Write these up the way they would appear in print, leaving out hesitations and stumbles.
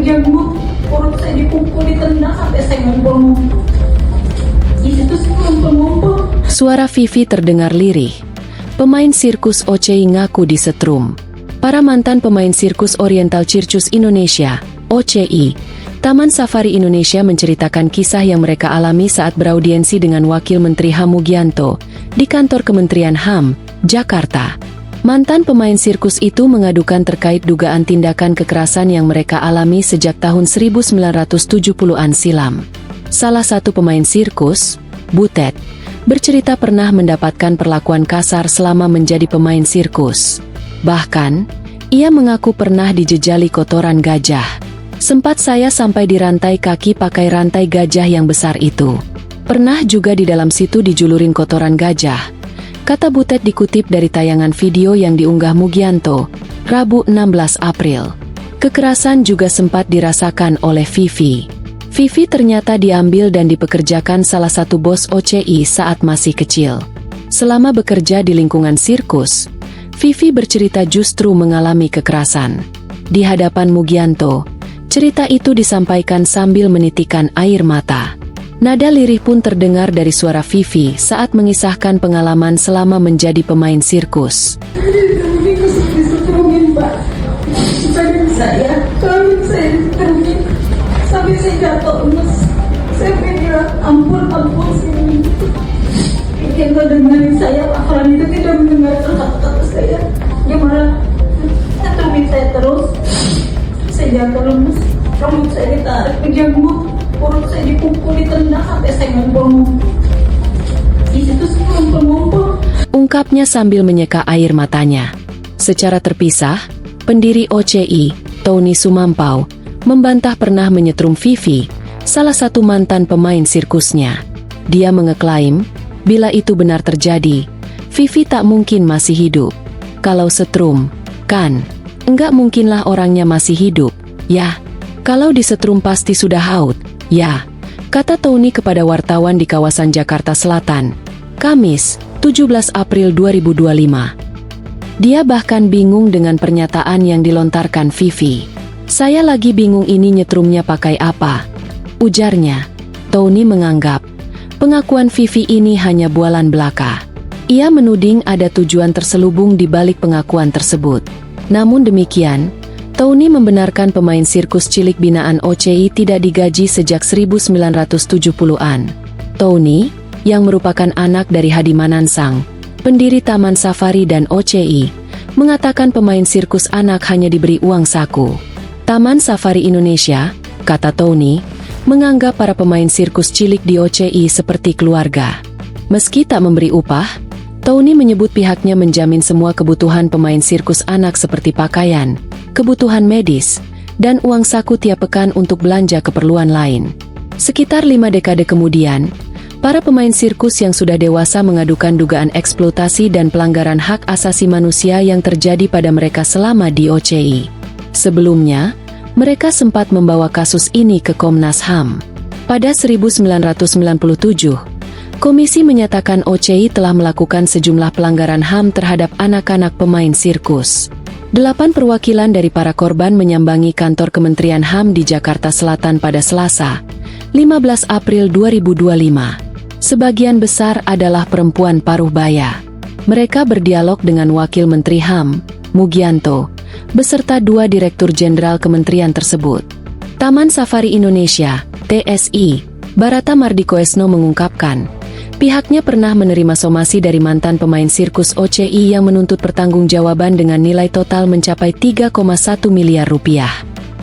kejamut, perut saya dipukul, ditendang sampai saya ngumpul-ngumpul. Di situ saya ngumpul-ngumpul. Suara Vivi terdengar lirih. Pemain sirkus OCI ngaku disetrum. Para mantan pemain sirkus Oriental Circus Indonesia, OCI, Taman Safari Indonesia menceritakan kisah yang mereka alami saat beraudiensi dengan Wakil Menteri HAM Mugianto di kantor Kementerian HAM, Jakarta. Mantan pemain sirkus itu mengadukan terkait dugaan tindakan kekerasan yang mereka alami sejak tahun 1970-an silam. Salah satu pemain sirkus, Butet, bercerita pernah mendapatkan perlakuan kasar selama menjadi pemain sirkus. Bahkan, ia mengaku pernah dijejali kotoran gajah. Sempat saya sampai dirantai kaki pakai rantai gajah yang besar itu. Pernah juga di dalam situ dijulurin kotoran gajah, kata Butet dikutip dari tayangan video yang diunggah Mugianto, Rabu 16 April. Kekerasan juga sempat dirasakan oleh Vivi. Vivi ternyata diambil dan dipekerjakan salah satu bos OCI saat masih kecil. Selama bekerja di lingkungan sirkus, Vivi bercerita justru mengalami kekerasan. Di hadapan Mugianto, cerita itu disampaikan sambil menitikan air mata. Nada lirih pun terdengar dari suara Vivi saat mengisahkan pengalaman selama menjadi pemain sirkus. Kami disetrumin, Pak. Saya disetrumin. Sampai saya jatuh lemes. Saya bilang, ampun sini. Yang mendengarin saya, Afran itu tidak mendengarkan kata-kata saya. Dia malah setrumin saya terus. Saya jatuh lemes. Rambut saya ditarik, kejamut. Perut saya dipukul, ditendang sampai saya ngumpul-ngumpul. Di situ saya ngumpul-ngumpul. Ungkapnya sambil menyeka air matanya. Secara terpisah, pendiri OCI, Tony Sumampau, membantah pernah menyetrum Vivi, salah satu mantan pemain sirkusnya. Dia mengeklaim, bila itu benar terjadi, Vivi tak mungkin masih hidup. Kalau setrum, kan, enggak mungkinlah orangnya masih hidup, ya. Kalau disetrum pasti sudah haut, ya, kata Tony kepada wartawan di kawasan Jakarta Selatan, Kamis, 17 April 2025. Dia bahkan bingung dengan pernyataan yang dilontarkan Vivi. Saya lagi bingung ini nyetrumnya pakai apa, ujarnya. Tony menganggap pengakuan Vivi ini hanya bualan belaka. Ia menuding ada tujuan terselubung di balik pengakuan tersebut. Namun demikian, Tony membenarkan pemain sirkus cilik binaan OCI tidak digaji sejak 1970-an. Tony, yang merupakan anak dari Hadi Manansang, pendiri Taman Safari dan OCI, mengatakan pemain sirkus anak hanya diberi uang saku. Taman Safari Indonesia, kata Tony, menganggap para pemain sirkus cilik di OCI seperti keluarga. Meski tak memberi upah, Tony menyebut pihaknya menjamin semua kebutuhan pemain sirkus anak seperti pakaian, kebutuhan medis, dan uang saku tiap pekan untuk belanja keperluan lain. Sekitar 5 dekade kemudian, para pemain sirkus yang sudah dewasa mengadukan dugaan eksploitasi dan pelanggaran hak asasi manusia yang terjadi pada mereka selama di OCI. Sebelumnya, mereka sempat membawa kasus ini ke Komnas HAM. Pada 1997, komisi menyatakan OCI telah melakukan sejumlah pelanggaran HAM terhadap anak-anak pemain sirkus. 8 perwakilan dari para korban menyambangi kantor Kementerian HAM di Jakarta Selatan pada Selasa, 15 April 2025. Sebagian besar adalah perempuan paruh baya. Mereka berdialog dengan Wakil Menteri HAM, Mugianto, beserta 2 Direktur Jenderal Kementerian tersebut. Taman Safari Indonesia, TSI, Barata Mardikoesno mengungkapkan, pihaknya pernah menerima somasi dari mantan pemain sirkus OCI yang menuntut pertanggungjawaban dengan nilai total mencapai 3,1 miliar rupiah.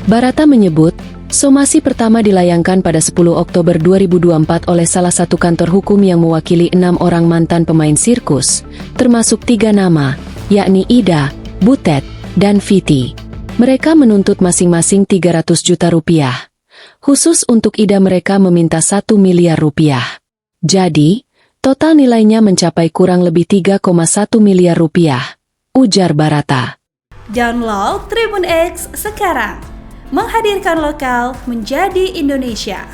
Barata menyebut, somasi pertama dilayangkan pada 10 Oktober 2024 oleh salah satu kantor hukum yang mewakili 6 orang mantan pemain sirkus, termasuk 3 nama, yakni Ida, Butet, dan Viti. Mereka menuntut masing-masing 300 juta rupiah. Khusus untuk Ida mereka meminta 1 miliar rupiah. Jadi, total nilainya mencapai kurang lebih 3,1 miliar rupiah, ujar Barata. Download Tribun X sekarang, menghadirkan lokal menjadi Indonesia.